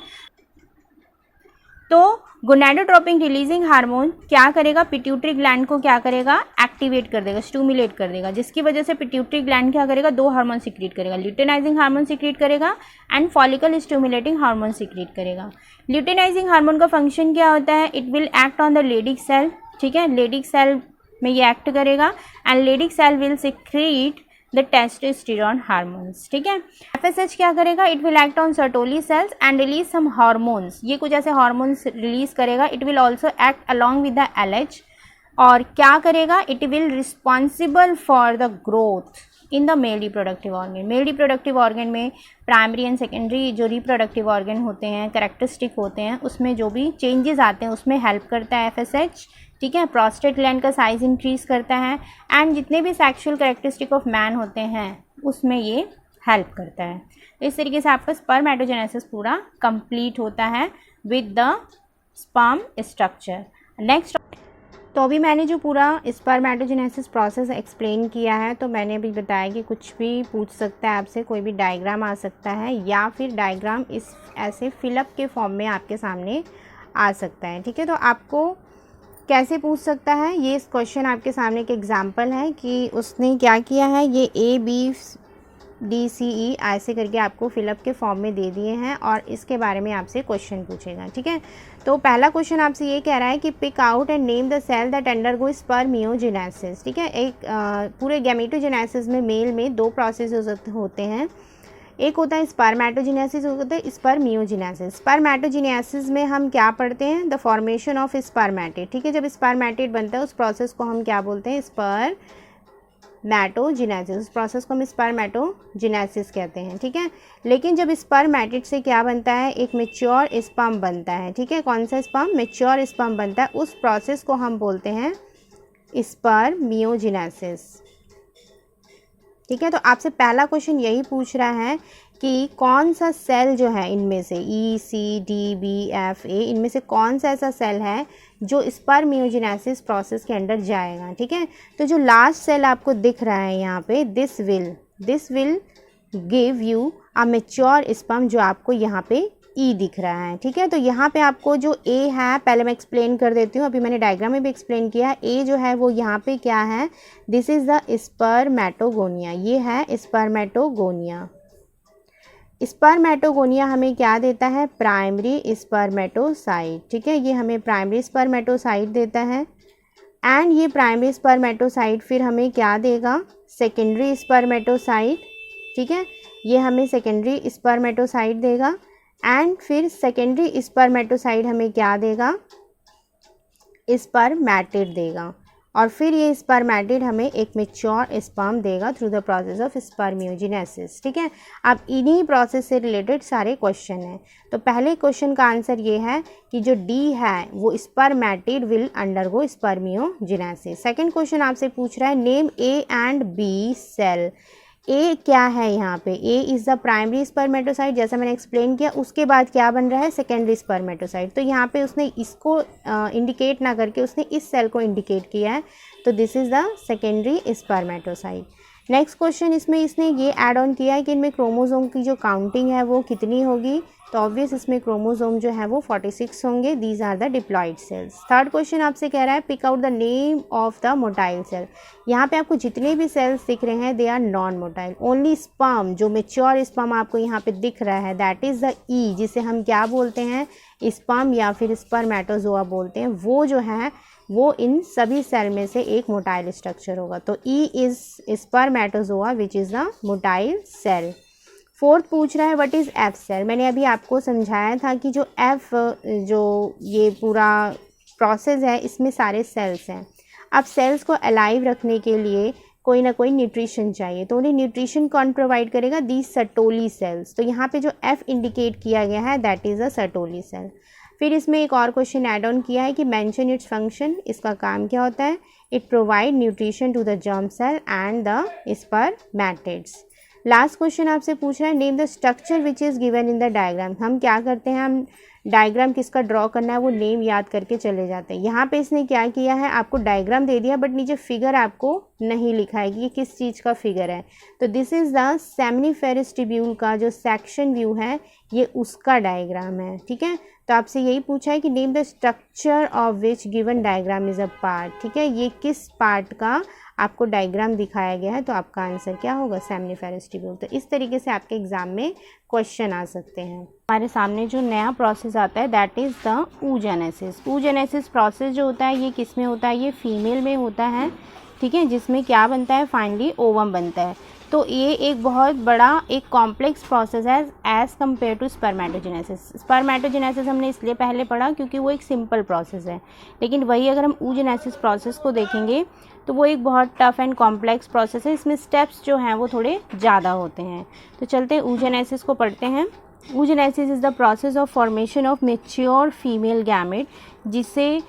Speaker 2: तो गोनाडोट्रोपिन रिलीजिंग हार्मोन क्या करेगा, पिट्यूटरी ग्लैंड को क्या करेगा, एक्टिवेट कर देगा, स्टिमुलेट कर देगा, जिसकी वजह से पिट्यूटरी ग्लैंड क्या करेगा, 2 हार्मोन सिक्रीट करेगा, ल्यूटेनाइजिंग हार्मोन सिक्रीट करेगा and follicle stimulating hormone secrete करेगा. ल्यूटेनाइजिंग हार्मोन का फंक्शन क्या होता है, it will act on the Leydig cell. ठीक है, लेडिक सेल में ये एक्ट करेगा and Leydig cell will secrete the testosterone hormones. ठीक है, FSH क्या करेगा, it will act on Sertoli cells and release some hormones. ये कुछ ऐसे हार्मोन्स रिलीज करेगा. It will also act along with the LH. और क्या करेगा, it will responsible for the growth in the male reproductive organ. Male reproductive organ में primary and secondary जो reproductive organ होते हैं, कैरेक्टरिस्टिक होते हैं, उसमें जो भी चेंजेस आते हैं उसमें हेल्प करता है FSH. ठीक है, प्रोस्टेट ग्लैंड का साइज इंक्रीज करता है एंड जितने भी सेक्सुअल कैरेक्टरिस्टिक ऑफ मैन होते हैं उसमें ये हेल्प करता है. तो इस तरीके से आपका स्पर्मेटोजेनेसिस पूरा कंप्लीट होता है with the sperm structure. Next, तो अभी मैंने जो पूरा स्पर्मेटोजेनेसिस प्रोसेस एक्सप्लेन किया है, तो मैंने अभी बताया कि कुछ भी पूछ सकता है आपसे, कोई भी डायग्राम आ सकता है या फिर डायग्राम इस ऐसे फिलअप के फॉर्म में आपके सामने आ सकता है. ठीक है, तो आपको कैसे पूछ सकता है, ये इस क्वेश्चन आपके सामने एक एग्जांपल है कि उसने क्या किया है, ये ABDCE ऐसे करके आपको फिलअप के फॉर्म में दे दिए हैं और इसके बारे में आपसे क्वेश्चन पूछेगा. ठीक है, तो पहला क्वेश्चन आपसे ये कह रहा है कि pick out and name the cell that undergo spermiogenesis. ठीक है, एक पूरे गैमेटोजेनेसिस में मेल में 2 प्रोसेस होते हैं. एक होता है स्पर्मेटोजेनेसिस, होता है स्पर्मियोजेनेसिस। स्पर्मेटोजेनेसिस में हम क्या पढ़ते हैं, द फॉर्मेशन ऑफ स्पर्मेटिड, ठीक है। जब स्पर्मेटिड बनता है उस प्रोसेस को हम क्या बोलते हैं, स्पर्मेटोजेनेसिस, उस प्रोसेस को हम स्पर्मेटोजेनेसिस कहते हैं, ठीक है। लेकिन जब स्पर्मेटिड से क्या बनता है, एक मैच्योर स्पर्म बनता है, ठीक है। कौन सा स्पर्म, मैच्योर स्पर्म बनता है, उस प्रोसेस को हम बोलते हैं स्पर्मियोजेनेसिस, ठीक है। तो आपसे पहला क्वेश्चन यही पूछ रहा है कि कौन सा सेल जो है इनमें से ECDBFA, इनमें से कौन सा ऐसा सेल है जो स्पर्मियोजेनेसिस प्रोसेस के अंडर जाएगा, ठीक है। तो जो लास्ट सेल आपको दिख रहा है यहाँ पे, this will give you a mature sperm, जो आपको यहाँ पे E दिख रहा है, ठीक है। तो यहाँ पे आपको जो A है, पहले मैं एक्सप्लेन कर देती हूँ, अभी मैंने डायग्राम में भी एक्सप्लेन किया है। A जो है वो यहाँ पे क्या है, दिस इज़ द स्पर्मेटोगोनिया, ये है स्पर्मेटोगोनिया। स्पर्मेटोगोनिया हमें क्या देता है, प्राइमरी स्पर्मेटोसाइट, ठीक है। ये हमें प्राइमरी स्पर्मेटोसाइट देता है। एंड ये प्राइमरी स्पर्मेटोसाइट फिर हमें क्या देगा, सेकेंडरी स्पर्मेटोसाइट, ठीक है। ये हमें सेकेंडरी स्पर्मेटोसाइट देगा। एंड फिर सेकेंडरी स्पर्मेटोसाइट हमें क्या देगा, स्पर्मेटिड देगा। और फिर ये स्पर्मेटिड हमें एक मैच्योर स्पर्म देगा through the process of spermiogenesis, ठीक है। अब इन्हीं प्रोसेस से रिलेटेड सारे क्वेश्चन हैं। तो पहले क्वेश्चन का आंसर ये है कि जो D है वो spermatid will undergo spermiogenesis. Second question आपसे पूछ रहा है, name A and B cell. A क्या है यहाँ पे, A is the primary spermatocyte, जैसा मैंने एक्सप्लेन किया। उसके बाद क्या बन रहा है, सेकेंडरी स्पर्मेटोसाइट। तो यहाँ पे उसने इसको इंडिकेट ना करके उसने इस सेल को इंडिकेट किया है, तो this is the secondary spermatocyte. Next question, इसमें इसने ये ऐड ऑन किया है कि इनमें क्रोमोसोम की जो काउंटिंग है वो कितनी होगी, तो ऑब्वियस इसमें क्रोमोसोम जो है वो 46 होंगे। These are the diploid cells. Third question आपसे कह रहा है, pick out the name of the motile cell. यहाँ पे आपको जितने भी सेल्स दिख रहे हैं they are non motile. Only sperm, जो मेच्योर स्पर्म आपको यहाँ पे दिख रहा है, दैट इज़ द E, जिसे हम क्या बोलते हैं, स्पर्म या फिर स्पर्मेटोजोआ बोलते हैं। वो जो है वो इन सभी सेल में से एक मोटाइल स्ट्रक्चर होगा। तो E is spermatozoa which is the motile cell. Fourth पूछ रहा है, व्हाट इज़ F सेल। मैंने अभी आपको समझाया था कि जो F, जो ये पूरा प्रोसेस है, इसमें सारे सेल्स हैं। अब सेल्स को अलाइव रखने के लिए कोई ना कोई न्यूट्रिशन चाहिए, तो उन्हें न्यूट्रिशन कौन प्रोवाइड करेगा, दी सर्टोली सेल्स। तो यहाँ पे जो F इंडिकेट किया गया है that is a Sertoli cell. फिर इसमें एक और क्वेश्चन ऐड ऑन किया है कि मेंशन इट्स फंक्शन, इसका काम क्या होता है, it provide nutrition to the germ cell and the spermatids. Last question आपसे पूछ रहा है, name the structure which is given in the diagram. हम क्या करते हैं, हम डायग्राम किसका ड्रॉ करना है वो नेम याद करके चले जाते हैं। यहाँ पे इसने क्या किया है, आपको डायग्राम दे दिया बट नीचे फिगर आपको नहीं लिखा है कि ये किस चीज़ का फिगर है। तो this is the seminiferous tubule का जो सेक्शन व्यू है, ये उसका डायग्राम है, ठीक है। तो आपसे यही पूछा है कि name the structure of which given diagram is a part, ठीक है। ये किस पार्ट का आपको डायग्राम दिखाया गया है, तो आपका आंसर क्या होगा, सेमिनिफेरस ट्यूब्यूल। तो इस तरीके से आपके एग्जाम में क्वेश्चन आ सकते हैं। हमारे सामने जो नया प्रोसेस आता है that is the oogenesis। oogenesis process जो होता है ये किस में होता है, ये फीमेल में होता है, ठीक है, जिसमें क्या बनता है, फाइनली ओवम बनता है। तो ये एक बहुत बड़ा एक कॉम्प्लेक्स प्रोसेस है as compare to spermatogenesis. Spermatogenesis हमने इसलिए पहले पढ़ा क्योंकि वो एक सिंपल प्रोसेस है, लेकिन वही अगर हम oogenesis प्रोसेस को देखेंगे तो वो एक बहुत टफ एंड कॉम्प्लेक्स प्रोसेस है। इसमें स्टेप्स जो हैं वो थोड़े ज़्यादा होते हैं। तो चलते हैं oogenesis को पढ़ते हैं। oogenesis is the process of formation of mature female gamete, जिसे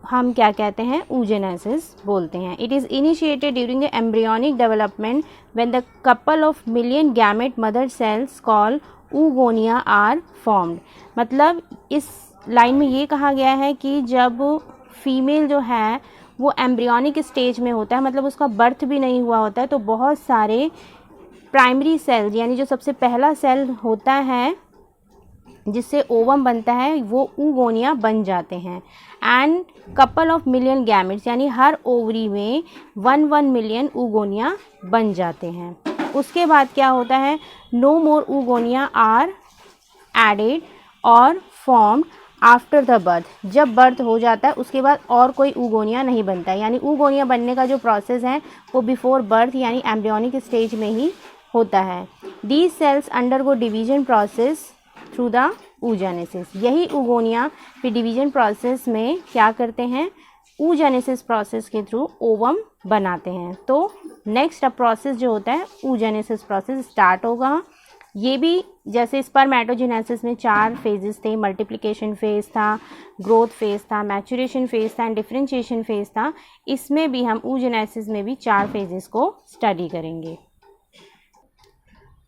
Speaker 2: हम क्या कहते हैं, oogenesis बोलते हैं। It is initiated during the embryonic development when the couple of million gamete mother cells call oogonia are formed. मतलब इस लाइन में ये कहा गया है कि जब फीमेल जो है वो एम्ब्रियोनिक स्टेज में होता है, मतलब उसका बर्थ भी नहीं हुआ होता है, तो बहुत सारे प्राइमरी सेल, यानी जो सबसे पहला सेल होता है जिससे ओवम बनता है, वो oogonia बन जाते हैं। And couple of million gametes, यानी हर ओवरी में 1 मिलियन oogonia बन जाते हैं। उसके बाद क्या होता है, no more oogonia are added और फॉर्म्ड आफ्टर द बर्थ। जब बर्थ हो जाता है उसके बाद और कोई oogonia नहीं बनता है, यानी oogonia बनने का जो प्रोसेस है वो बिफोर बर्थ यानी एम्ब्रियोनिक स्टेज में ही होता है। These cells undergo division process through the oogenesis। यही oogonia फिर डिवीजन प्रोसेस में क्या करते हैं, oogenesis प्रोसेस के थ्रू ओवम बनाते हैं। तो नेक्स्ट अब प्रोसेस जो होता है oogenesis प्रोसेस स्टार्ट होगा। ये भी जैसे स्पर्मेटोजेनेसिस में 4 फेजेस थे, मल्टीप्लिकेशन फेज था, ग्रोथ फेज था, मैचुरेशन फेज था एंड डिफरेंशिएशन फेज था, इसमें भी हम oogenesis में भी 4 फेजेस को स्टडी करेंगे।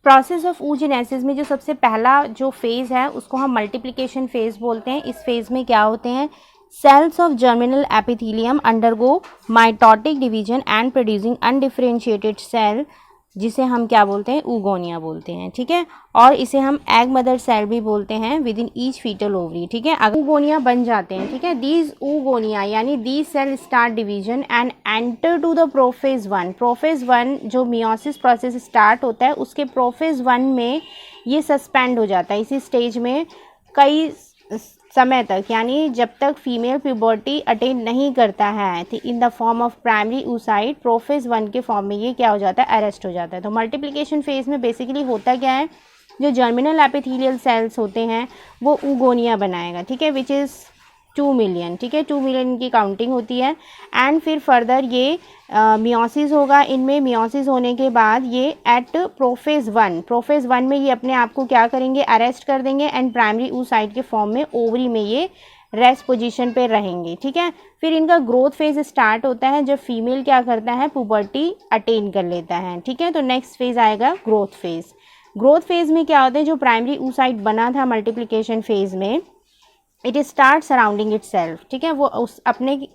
Speaker 2: प्रोसेस ऑफ oogenesis में जो सबसे पहला जो फेज़ है उसको हम मल्टीप्लिकेशन फेज़ बोलते हैं। इस फेज़ में क्या होते हैं, cells of germinal epithelium undergo mitotic division and producing undifferentiated cell, जिसे हम क्या बोलते हैं, oogonia बोलते हैं, ठीक है। और इसे हम एग मदर सेल भी बोलते हैं within each fetal ovary, ठीक है। अगर oogonia बन जाते हैं, ठीक है, दीज oogonia यानी these cell start division and enter to the prophase 1। Prophase 1 जो मियोसिस प्रोसेस स्टार्ट होता है उसके प्रोफेज 1 में ये सस्पेंड हो जाता है इसी स्टेज में कई समय तक, यानी जब तक फीमेल प्यूबर्टी अटेन नहीं करता है in the form of primary oocyte, prophase 1 के फॉर्म में ये क्या हो जाता है, अरेस्ट हो जाता है। तो मल्टीप्लिकेशन फेज में बेसिकली होता क्या है, जो जर्मिनल एपिथेलियल सेल्स होते हैं वो oogonia बनाएगा, ठीक है, विच इज़ 2 मिलियन, ठीक है, 2 मिलियन की काउंटिंग होती है। एंड फिर फर्दर ये मियोसिस होगा, इनमें मियोसिस होने के बाद ये एट प्रोफेज 1 में ये अपने आप को क्या करेंगे, अरेस्ट कर देंगे एंड प्राइमरी oocyte के फॉर्म में ओवरी में ये रेस्ट पोजीशन पे रहेंगे, ठीक है। फिर इनका ग्रोथ फेज स्टार्ट होता है जब फीमेल क्या करता है, पुबर्टी अटेन कर लेता है, ठीक है। तो नेक्स्ट फेज आएगा ग्रोथ फेज। ग्रोथ फेज में क्या होता है, जो प्राइमरी oocyte बना था मल्टीप्लिकेशन फेज में, it start surrounding it self, ठीक है। वो उस अपने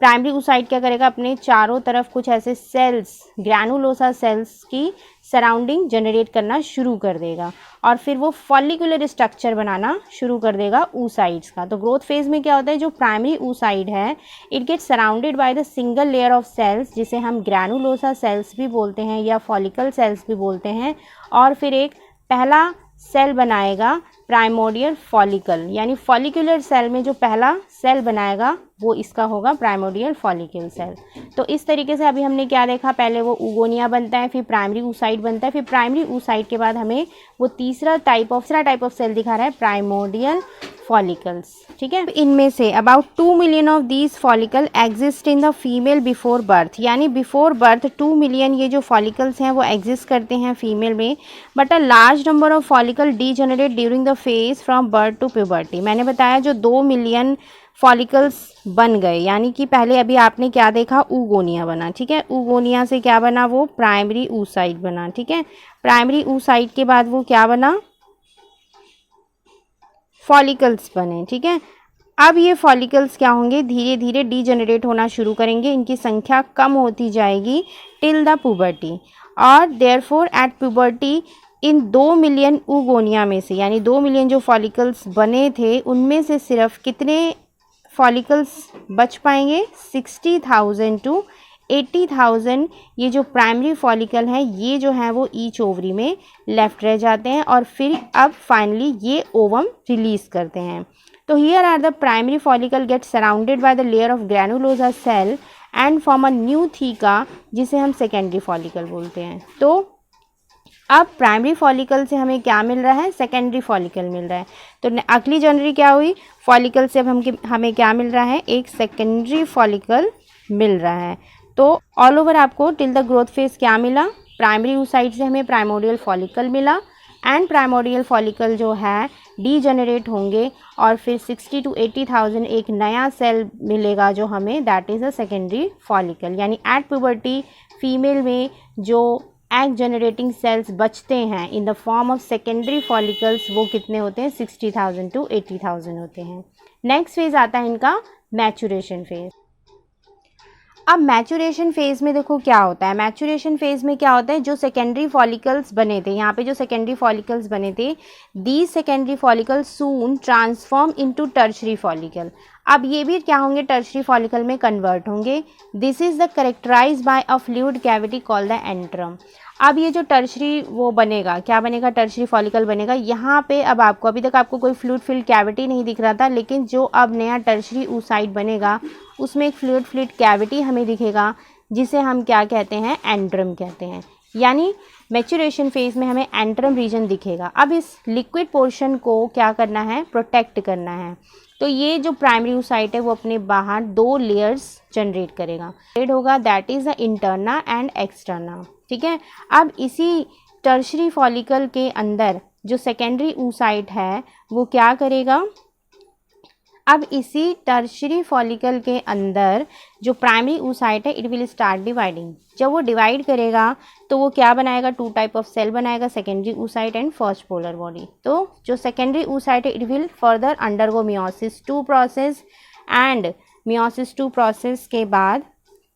Speaker 2: प्राइमरी oocyte क्या करेगा, अपने चारों तरफ कुछ ऐसे सेल्स, ग्रैनुलोसा सेल्स की सराउंडिंग जनरेट करना शुरू कर देगा और फिर वो फॉलिकुलर स्ट्रक्चर बनाना शुरू कर देगा oocytes का। तो ग्रोथ फेज में क्या होता है, जो प्राइमरी oocyte है it get surrounded by the single layer of cells, जिसे हम ग्रैनुलोसा सेल्स भी बोलते हैं या फॉलिकल सेल्स भी बोलते हैं। और फिर एक पहला सेल बनाएगा प्राइमोडियल फॉलिकल, यानी फॉलिकुलर सेल में जो पहला सेल बनाएगा वो इसका होगा प्राइमोडियल फॉलिकल सेल। तो इस तरीके से अभी हमने क्या देखा, पहले वो oogonia बनता है, फिर प्राइमरी oocyte बनता है, फिर प्राइमरी oocyte के बाद हमें वो तीसरा टाइप ऑफ सेल दिखा रहा है, प्राइमोडियल फॉलिकल्स, ठीक है। इनमें say about 2 million of these follicle exist in the female before birth, यानी बिफोर बर्थ 2 मिलियन ये जो फॉलिकल्स हैं वो एग्जिस्ट करते हैं फीमेल में। But a large number of follicle degenerate during the phase from birth to puberty. मैंने बताया जो 2 मिलियन फॉलिकल्स बन गए, यानी कि पहले अभी आपने क्या देखा, oogonia बना, ठीक है। oogonia से क्या बना, वो प्राइमरी oocyte बना, ठीक है। प्राइमरी oocyte के बाद वो क्या बना, फॉलिकल्स बने, ठीक है। अब ये फॉलिकल्स क्या होंगे, धीरे धीरे डीजेनरेट होना शुरू करेंगे, इनकी संख्या कम होती जाएगी टिल द पुबर्टी। और देयरफॉर एट पुबर्टी इन 2 मिलियन oogonia में से, यानी 2 मिलियन जो फॉलिकल्स बने थे उनमें से सिर्फ कितने फॉलिकल्स बच पाएंगे, 60,000 टू 80,000 ये जो प्राइमरी फॉलिकल है ये जो है वो ईच ओवरी में लेफ्ट रह जाते हैं और फिर अब फाइनली ये ओवम रिलीज करते हैं। तो here are the primary follicle get surrounded by the layer of granulosa cell and form a new theca, जिसे हम सेकेंडरी फॉलिकल बोलते हैं। तो अब प्राइमरी फॉलिकल से हमें क्या मिल रहा है, सेकेंडरी फॉलिकल मिल रहा है। तो अगली जनरेशन क्या हुई, फॉलिकल से अब हमें क्या मिल रहा है, एक सेकेंडरी फॉलिकल मिल रहा है। तो ऑल ओवर आपको टिल द ग्रोथ फेज क्या मिला, प्राइमरी oocyte से हमें प्राइमोडियल फॉलिकल मिला एंड प्राइमोडियल फॉलिकल जो है डीजेनरेट होंगे और फिर 60 to 80,000 एक नया सेल मिलेगा जो हमें, that is a secondary follicle. यानी एट प्यूबर्टी फीमेल में जो एग जनरेटिंग सेल्स बचते हैं in the form of secondary follicles वो कितने होते हैं, 60,000 to 80,000 होते हैं। नेक्स्ट फेज आता है इनका मैचुरेशन फेज। अब मैचुरेशन फेज में देखो क्या होता है, मैचुरेशन फेज में क्या होता है, जो सेकेंडरी फॉलिकल्स बने थे, यहाँ पे जो सेकेंडरी फॉलिकल्स बने थे, these secondary follicles soon transform into tertiary follicle. अब ये भी क्या होंगे, टर्शरी फॉलिकल में कन्वर्ट होंगे। This is the characterize by a fluid cavity called the antrum. अब ये जो टर्शरी वो बनेगा, क्या बनेगा, टर्शरी फॉलिकल बनेगा। यहाँ पे अब आपको, अभी तक आपको कोई फ्लूइड फिल्ड कैविटी नहीं दिख रहा था, लेकिन जो अब नया टर्शरी oocyte बनेगा उसमें एक फ्लूइड फिल्ड कैविटी हमें दिखेगा, जिसे हम क्या कहते हैं, एंट्रम कहते हैं। यानी मैच्योरेशन फेज में हमें एंटरम रीजन दिखेगा। अब इस लिक्विड पोर्शन को क्या करना है, प्रोटेक्ट करना है। तो ये जो प्राइमरी oocyte है वो अपने बाहर 2 लेयर्स जनरेट करेगा, होगा that is the interna and externa, ठीक है। अब इसी टर्शरी फॉलिकल के अंदर जो सेकेंडरी oocyte है वो क्या करेगा, अब इसी टर्शरी फॉलिकल के अंदर जो प्राइमरी oocyte है इट विल स्टार्ट डिवाइडिंग। जब वो डिवाइड करेगा तो वो क्या बनाएगा, 2 टाइप ऑफ सेल बनाएगा, secondary oocyte and first polar body. तो जो सेकेंडरी oocyte है it will further undergo meiosis 2 process, and meiosis 2 process के बाद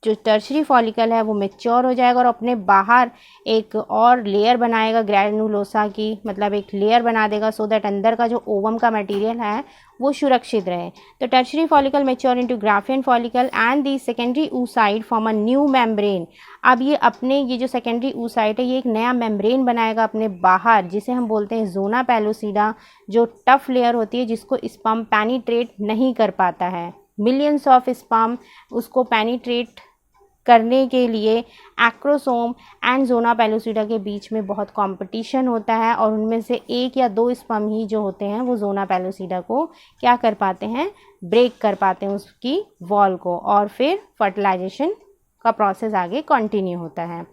Speaker 2: जो टर्शरी फॉलिकल है वो मैच्योर हो जाएगा और अपने बाहर एक और लेयर बनाएगा ग्रैनुलोसा की, मतलब एक लेयर बना देगा सो दैट अंदर का जो ओवम का मटेरियल है वो सुरक्षित रहे। तो tertiary follicle mature into Graafian follicle and the secondary oocyte form a new membrane. अब ये अपने ये जो सेकेंडरी oocyte है ये एक नया मेम्ब्रेन बनाएगा अपने बाहर, जिसे हम बोलते हैं जोना पेलोसिडा, जो टफ लेयर होती है जिसको स्पर्म पेनिट्रेट नहीं कर पाता है। मिलियंस ऑफ स्पर्म उसको पेनिट्रेट करने के लिए एक्रोसोम एंड जोना पेलोसिडा के बीच में बहुत कंपटीशन होता है, और उनमें से 1 या 2 स्पर्म ही जो होते हैं वो जोना पेलोसिडा को क्या कर पाते हैं, ब्रेक कर पाते हैं उसकी वॉल को, और फिर फर्टिलाइजेशन का प्रोसेस आगे कंटिन्यू होता है।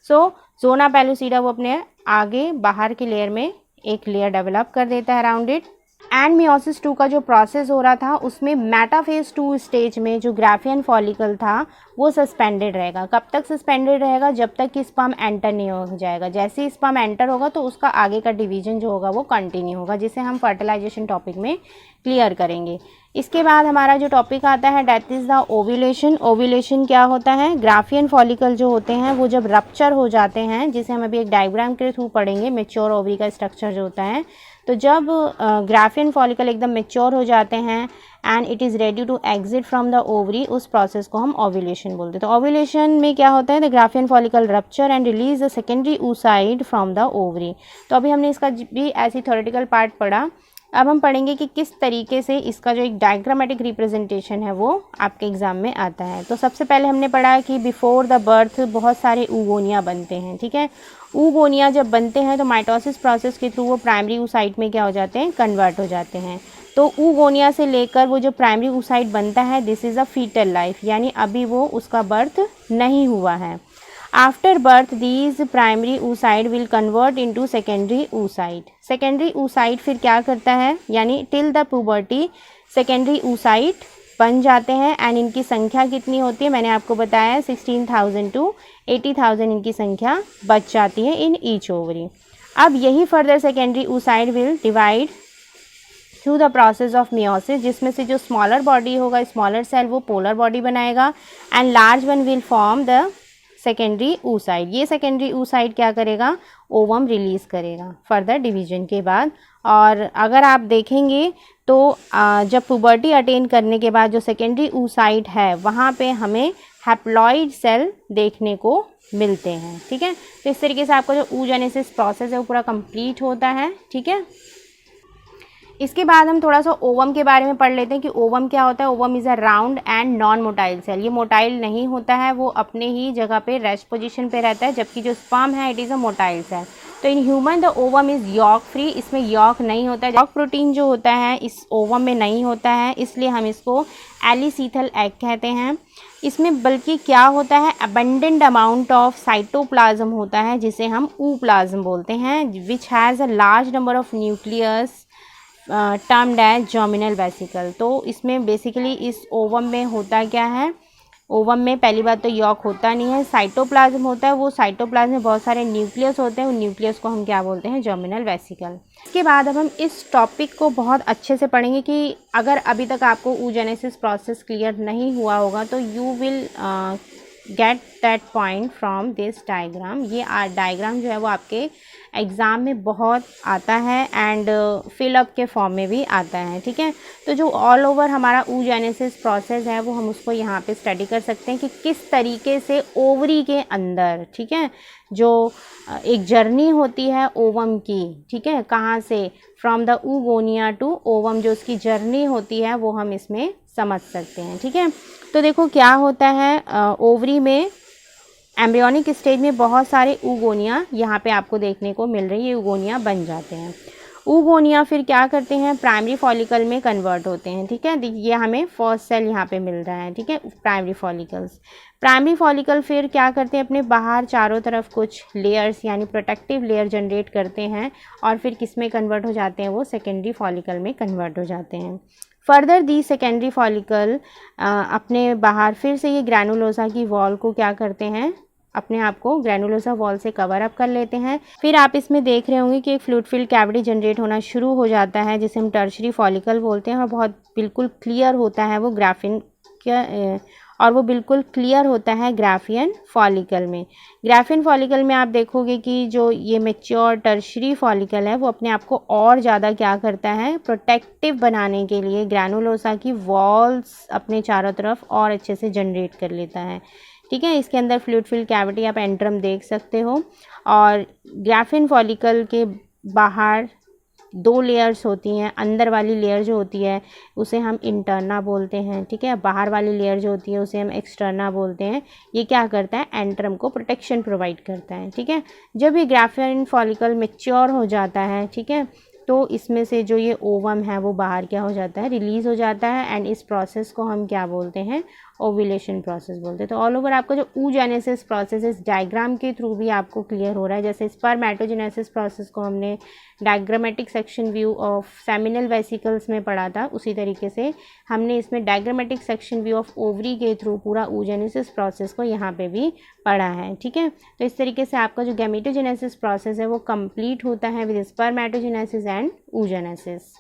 Speaker 2: सो जोना पेलोसिडा वो अपने आगे बाहर की लेयर में एक लेयर डेवलप कर देता है अराउंड इट। एंड मियोसिस 2 का जो प्रोसेस हो रहा था उसमें मेटाफेज 2 स्टेज में जो ग्राफियन फॉलिकल था वो सस्पेंडेड रहेगा। कब तक सस्पेंडेड रहेगा, जब तक कि स्पर्म एंटर नहीं हो जाएगा। जैसे ही स्पर्म एंटर होगा तो उसका आगे का डिवीजन जो होगा वो कंटिन्यू होगा, जिसे हम फर्टिलाइजेशन टॉपिक में क्लियर करेंगे। इसके बाद हमारा जो टॉपिक आता है that is the ovulation. Ovulation क्या होता है, ग्राफियन फॉलिकल जो होते हैं वो जब रप्चर हो जाते हैं, जिसे हम अभी एक डायग्राम के थ्रू पढ़ेंगे, मेच्योर ओवरी का स्ट्रक्चर जो होता है। तो जब ग्राफियन फॉलिकल एकदम मेच्योर हो जाते हैं and it is ready to exit from the ovary, उस प्रोसेस को हम ओव्यूलेशन बोलते हैं। तो ओव्यूलेशन में क्या होता है, the Graafian follicle rupture and release the secondary oocyte from the ovary. तो अभी हमने इसका भी ऐसी थ्योरेटिकल पार्ट पढ़ा। अब हम पढ़ेंगे कि किस तरीके से इसका जो एक डायग्रामेटिक रिप्रेजेंटेशन है वो आपके एग्जाम में आता है। तो सबसे पहले हमने पढ़ा कि बिफोर द बर्थ बहुत सारे oogonia बनते हैं, ठीक है। oogonia जब बनते हैं तो माइटोसिस प्रोसेस के थ्रू वो प्राइमरी oocyte में क्या हो जाते हैं, कन्वर्ट हो जाते हैं। तो oogonia से लेकर वो जो प्राइमरी oocyte बनता है this is a fetal life, यानी अभी वो उसका बर्थ नहीं हुआ है। After birth these primary oocyte will convert into secondary oocyte। Secondary oocyte फिर क्या करता है, यानी till the puberty secondary oocyte बन जाते हैं। एंड इनकी संख्या कितनी होती है, मैंने आपको बताया है 16,000 to 80,000 इनकी संख्या बच जाती है इन ईच ओवरी। अब यही further secondary oocyte will divide through the process of meiosis, जिसमें से जो स्मॉलर बॉडी होगा, स्मॉलर सेल, वो पोलर बॉडी बनाएगा and large one will form the secondary oocyte। ये सेकेंडरी oocyte क्या करेगा, ओवम रिलीज़ करेगा फर्दर डिवीजन के बाद। और अगर आप देखेंगे तो जब पुबर्टी अटेन करने के बाद जो सेकेंडरी oocyte है वहाँ पे हमें हैप्लॉइड सेल देखने को मिलते हैं, ठीक है। तो इस तरीके से आपका जो oogenesis प्रोसेस है वो पूरा कंप्लीट होता है, ठीक है। इसके बाद हम थोड़ा सा ओवम के बारे में पढ़ लेते हैं कि ओवम क्या होता है। Ovum is a round and non motile cell. ये मोटाइल नहीं होता है, वो अपने ही जगह पे रेस्ट पोजीशन पे रहता है, जबकि जो स्पर्म है it is a motile cell. तो in human the ovum is yolk free, इसमें यॉक नहीं होता है। यॉक प्रोटीन जो होता है इस ओवम में नहीं होता है, इसलिए हम इसको एलिसीथल एग कहते हैं। इसमें बल्कि क्या होता है, अबंडेंट अमाउंट ऑफ साइटोप्लाज्म होता है, जिसे हम ooप्लाज्म बोलते हैं, which has a large number of nucleus termed as germinal vesicle. तो इसमें बेसिकली इस ओवम में होता क्या है, ओवम में पहली बात तो यॉक होता नहीं है, साइटोप्लाज्म होता है। वो साइटोप्लाज्म में बहुत सारे न्यूक्लियस होते हैं, उन न्यूक्लियस को हम क्या बोलते हैं, जर्मिनल वेसिकल। इसके बाद अब हम इस टॉपिक को बहुत अच्छे से पढ़ेंगे कि अगर अभी तक आपको oogenesis प्रोसेस क्लियर नहीं हुआ होगा तो you will get that point from this diagram. ये डायग्राम जो है वो आपके एग्ज़ाम में बहुत आता है एंड फिलअप के फॉर्म में भी आता है, ठीक है। तो जो ऑल ओवर हमारा oogenesis प्रोसेस है वो हम उसको यहाँ पे स्टडी कर सकते हैं कि किस तरीके से ओवरी के अंदर, ठीक है, जो एक जर्नी होती है ओवम की, ठीक है, कहाँ से, from the oogonia to ovum, जो उसकी जर्नी होती है वो हम इसमें समझ सकते हैं, ठीक है। तो देखो क्या होता है, ओवरी में एम्ब्रियोनिक स्टेज में बहुत सारे ऊगोनिया यहाँ पे आपको देखने को मिल रही है, ऊगोनिया बन जाते हैं। ऊगोनिया फिर क्या करते हैं, प्राइमरी फॉलिकल में कन्वर्ट होते हैं, ठीक है। ये हमें फर्स्ट सेल यहाँ पे मिल रहा है, ठीक है, प्राइमरी फॉलिकल्स। प्राइमरी फॉलिकल फिर क्या करते हैं, अपने बाहर चारों तरफ कुछ लेयर्स यानी प्रोटेक्टिव लेयर जनरेट करते हैं और फिर किस में कन्वर्ट हो जाते हैं, वो सेकेंडरी फॉलिकल में कन्वर्ट हो जाते हैं। फर्दर दी सेकेंडरी फॉलिकल अपने बाहर फिर से ये ग्रैनुलोसा की वॉल को क्या करते हैं, अपने आप को ग्रैनुलोसा वॉल से कवर अप कर लेते हैं। फिर आप इसमें देख रहे होंगे कि एक फ्लूइड फिल्ड कैविटी जनरेट होना शुरू हो जाता है, जिसे हम टर्शरी फॉलिकल बोलते हैं, और बहुत बिल्कुल क्लियर होता है वो ग्राफिन और वो बिल्कुल क्लियर होता है ग्राफियन फॉलिकल में। ग्राफियन फॉलिकल में आप देखोगे कि जो ये मैच्योर टर्शरी फॉलिकल है वो अपने आप को और ज़्यादा क्या करता है, प्रोटेक्टिव बनाने के लिए ग्रैनुलोसा की वॉल्स अपने चारों तरफ और अच्छे से जनरेट कर लेता है, ठीक है। इसके अंदर फ्लूइड फिल्ड कैविटी आप एंट्रम देख सकते हो, और ग्राफियन फॉलिकल के बाहर 2 लेयर्स होती हैं। अंदर वाली लेयर जो होती है उसे हम इंटरना बोलते हैं, ठीक है। बाहर वाली लेयर जो होती है उसे हम एक्सटर्ना बोलते हैं। ये क्या करता है, एंट्रम को प्रोटेक्शन प्रोवाइड करता है, ठीक है। जब ये ग्राफियन फॉलिकल मैच्योर हो जाता है, ठीक है, तो इसमें से जो ये ओवम है वो बाहर क्या हो जाता है, रिलीज़ हो जाता है, एंड इस प्रोसेस को हम क्या बोलते हैं, ओव्यूलेशन प्रोसेस बोलते हैं। तो ऑल ओवर आपका जो oogenesis प्रोसेस इस डायग्राम के थ्रू भी आपको क्लियर हो रहा है। जैसे स्पर्मेटोजेनेसिस प्रोसेस को हमने diagrammatic section view of seminal vesicles में पढ़ा था, उसी तरीके से हमने इसमें diagrammatic section view of ovary के थ्रू पूरा oogenesis प्रोसेस को यहाँ पे भी पढ़ा है, ठीक है। तो इस तरीके से आपका जो गैमेटोजेनेसिस प्रोसेस है वो कंप्लीट होता है विद स्पर्मेटोजेनेसिस एंड oogenesis।